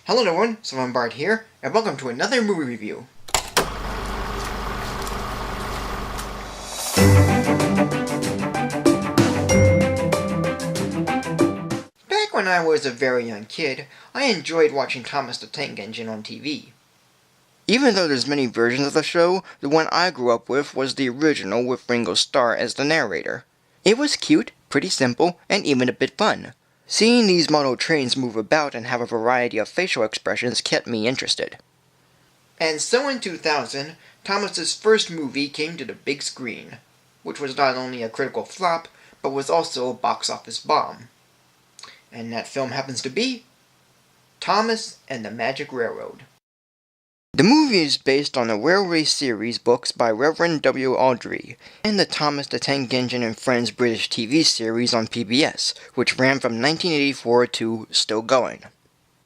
Hello everyone, Sylvan Bard here, and welcome to another movie review. Back when I was a very young kid, I enjoyed watching Thomas the Tank Engine on TV. Even though there's many versions of the show, the one I grew up with was the original with Ringo Starr as the narrator. It was cute, pretty simple, and even a bit fun. Seeing these model trains move about and have a variety of facial expressions kept me interested. And so in 2000, Thomas's first movie came to the big screen, which was not only a critical flop, but was also a box office bomb. And that film happens to be Thomas and the Magic Railroad. The movie is based on the Railway series books by Reverend W. Awdry and the Thomas the Tank Engine and Friends British TV series on PBS, which ran from 1984 to still going.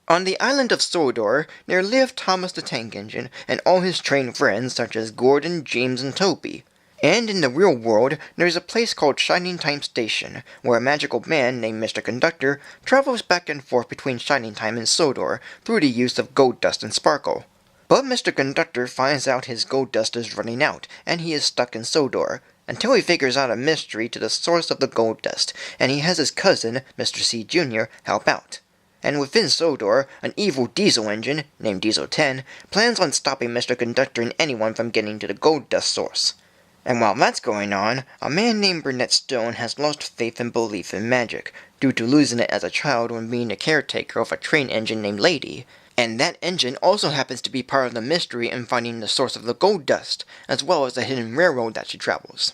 On the island of Sodor, there lived Thomas the Tank Engine and all his train friends such as Gordon, James, and Toby. And in the real world, there's a place called Shining Time Station, where a magical man named Mr. Conductor travels back and forth between Shining Time and Sodor through the use of gold dust and sparkle. But Mr. Conductor finds out his gold dust is running out, and he is stuck in Sodor, until he figures out a mystery to the source of the gold dust, and he has his cousin, Mr. C. Jr., help out. And within Sodor, an evil diesel engine, named Diesel 10, plans on stopping Mr. Conductor and anyone from getting to the gold dust source. And while that's going on, a man named Burnett Stone has lost faith and belief in magic, due to losing it as a child when being the caretaker of a train engine named Lady. And that engine also happens to be part of the mystery in finding the source of the gold dust, as well as the hidden railroad that she travels.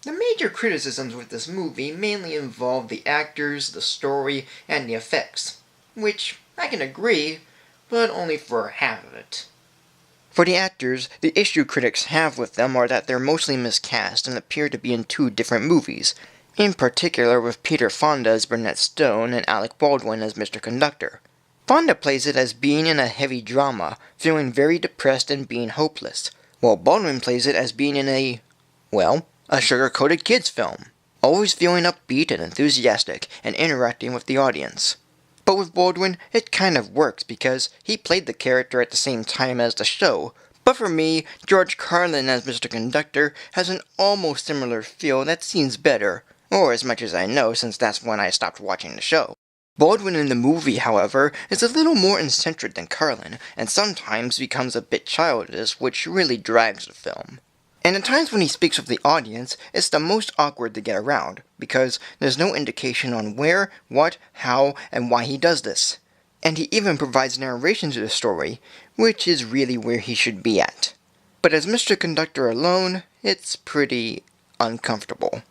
The major criticisms with this movie mainly involve the actors, the story, and the effects, which I can agree, but only for half of it. For the actors, the issue critics have with them are that they're mostly miscast and appear to be in two different movies, in particular with Peter Fonda as Burnett Stone and Alec Baldwin as Mr. Conductor. Fonda plays it as being in a heavy drama, feeling very depressed and being hopeless, while Baldwin plays it as being in a sugar-coated kids film, always feeling upbeat and enthusiastic and interacting with the audience. But with Baldwin, it kind of works because he played the character at the same time as the show, but for me, George Carlin as Mr. Conductor has an almost similar feel that seems better, or as much as I know since that's when I stopped watching the show. Baldwin in the movie, however, is a little more eccentric than Carlin, and sometimes becomes a bit childish, which really drags the film. And at times when he speaks with the audience, it's the most awkward to get around, because there's no indication on where, what, how, and why he does this. And he even provides narration to the story, which is really where he should be at. But as Mr. Conductor alone, it's pretty uncomfortable.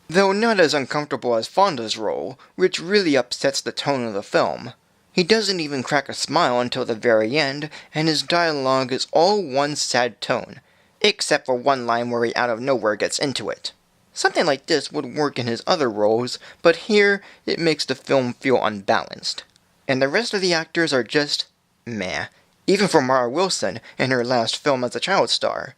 Though not as uncomfortable as Fonda's role, which really upsets the tone of the film. He doesn't even crack a smile until the very end, and his dialogue is all one sad tone, except for one line where he out of nowhere gets into it. Something like this would work in his other roles, but here it makes the film feel unbalanced. And the rest of the actors are just meh, even for Mara Wilson in her last film as a child star.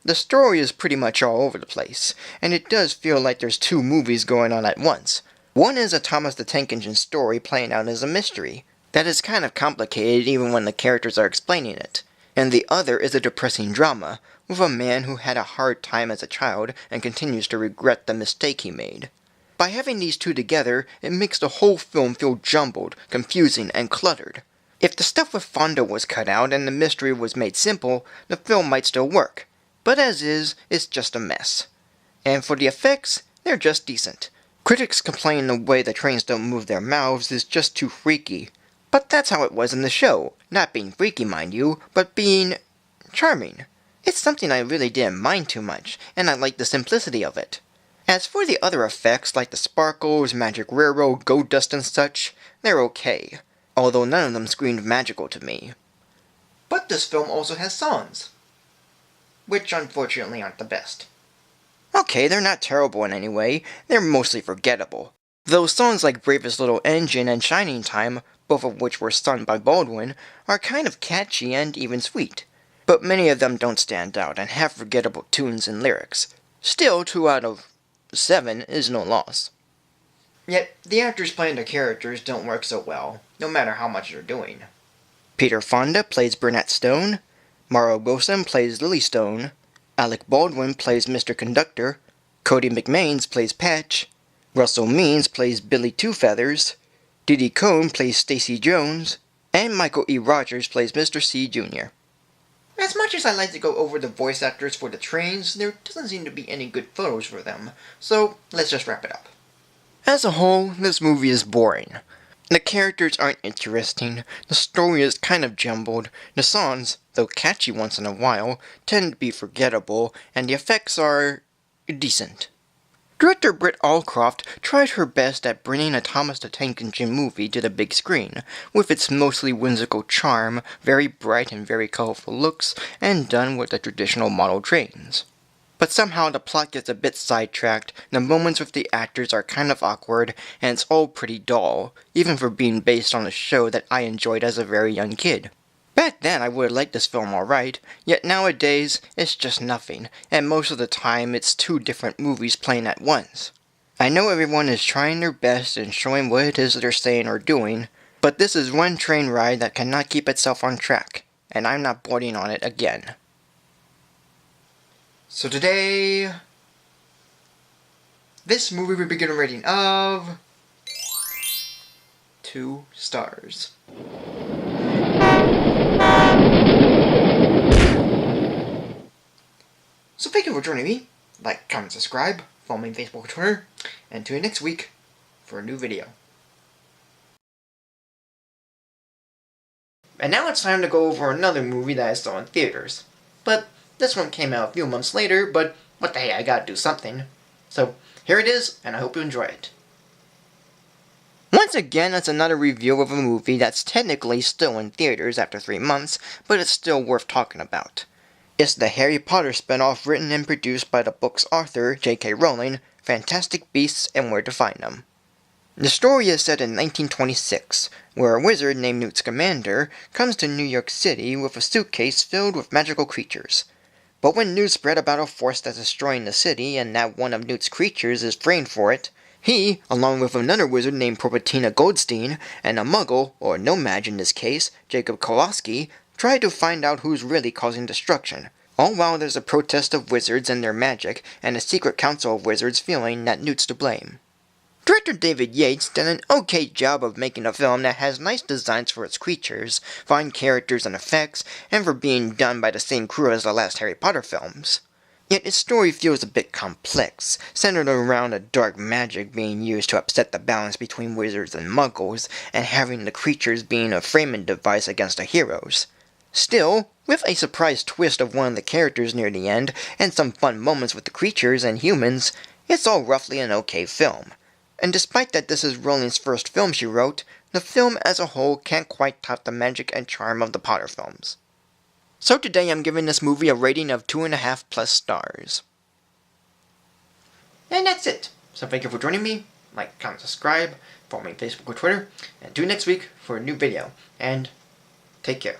The story is pretty much all over the place, and it does feel like there's two movies going on at once. One is a Thomas the Tank Engine story playing out as a mystery, that is kind of complicated even when the characters are explaining it. And the other is a depressing drama, with a man who had a hard time as a child and continues to regret the mistake he made. By having these two together, it makes the whole film feel jumbled, confusing, and cluttered. If the stuff with Fonda was cut out and the mystery was made simple, the film might still work. But as is, it's just a mess. And for the effects, they're just decent. Critics complain the way the trains don't move their mouths is just too freaky. But that's how it was in the show. Not being freaky, mind you, but being charming. It's something I really didn't mind too much, and I like the simplicity of it. As for the other effects, like the sparkles, magic railroad, gold dust and such, they're okay. Although none of them screamed magical to me. But this film also has songs, which unfortunately aren't the best. Okay, they're not terrible in any way, they're mostly forgettable. Though songs like Bravest Little Engine and Shining Time, both of which were sung by Baldwin, are kind of catchy and even sweet. But many of them don't stand out and have forgettable tunes and lyrics. Still, 2 out of 7 is no loss. Yet, the actors playing the characters don't work so well, no matter how much they're doing. Peter Fonda plays Burnett Stone, Mara Wilson plays Lily Stone, Alec Baldwin plays Mr. Conductor, Cody McMains plays Patch, Russell Means plays Billy Two Feathers, Diddy Cohn plays Stacy Jones, and Michael E. Rogers plays Mr. C. Jr. As much as I like to go over the voice actors for the trains, there doesn't seem to be any good photos for them, so let's just wrap it up. As a whole, this movie is boring. The characters aren't interesting, the story is kind of jumbled, the songs, though catchy once in a while, tend to be forgettable, and the effects are decent. Director Britt Allcroft tried her best at bringing a Thomas the Tank Engine movie to the big screen, with its mostly whimsical charm, very bright and very colorful looks, and done with the traditional model trains. But somehow the plot gets a bit sidetracked, the moments with the actors are kind of awkward, and it's all pretty dull, even for being based on a show that I enjoyed as a very young kid. Back then I would have liked this film alright, yet nowadays it's just nothing, and most of the time it's two different movies playing at once. I know everyone is trying their best in showing what it is they're saying or doing, but this is one train ride that cannot keep itself on track, and I'm not boarding on it again. So today, this movie will be given a rating of 2 stars. So thank you for joining me. Like, comment, subscribe, follow me on Facebook and Twitter, and tune in next week for a new video. And now it's time to go over another movie that I saw in theaters. But this one came out a few months later, but what the hey, I gotta do something. So here it is, and I hope you enjoy it. Once again, it's another review of a movie that's technically still in theaters after 3 months, but it's still worth talking about. It's the Harry Potter spin-off written and produced by the book's author, J.K. Rowling, Fantastic Beasts and Where to Find Them. The story is set in 1926, where a wizard named Newt Scamander comes to New York City with a suitcase filled with magical creatures. But when news spread about a force that's destroying the city and that one of Newt's creatures is framed for it, he, along with another wizard named Probatina Goldstein, and a muggle, or no-mage in this case, Jacob Kowalski, try to find out who's really causing destruction, all while there's a protest of wizards and their magic, and a secret council of wizards feeling that Newt's to blame. Director David Yates did an okay job of making a film that has nice designs for its creatures, fine characters and effects, and for being done by the same crew as the last Harry Potter films. Yet its story feels a bit complex, centered around a dark magic being used to upset the balance between wizards and muggles, and having the creatures being a framing device against the heroes. Still, with a surprise twist of one of the characters near the end, and some fun moments with the creatures and humans, it's all roughly an okay film. And despite that this is Rowling's first film she wrote, the film as a whole can't quite top the magic and charm of the Potter films. So today I'm giving this movie a rating of 2.5+ stars. And that's it. So thank you for joining me. Like, comment, subscribe, follow me on Facebook or Twitter, and tune next week for a new video. And take care.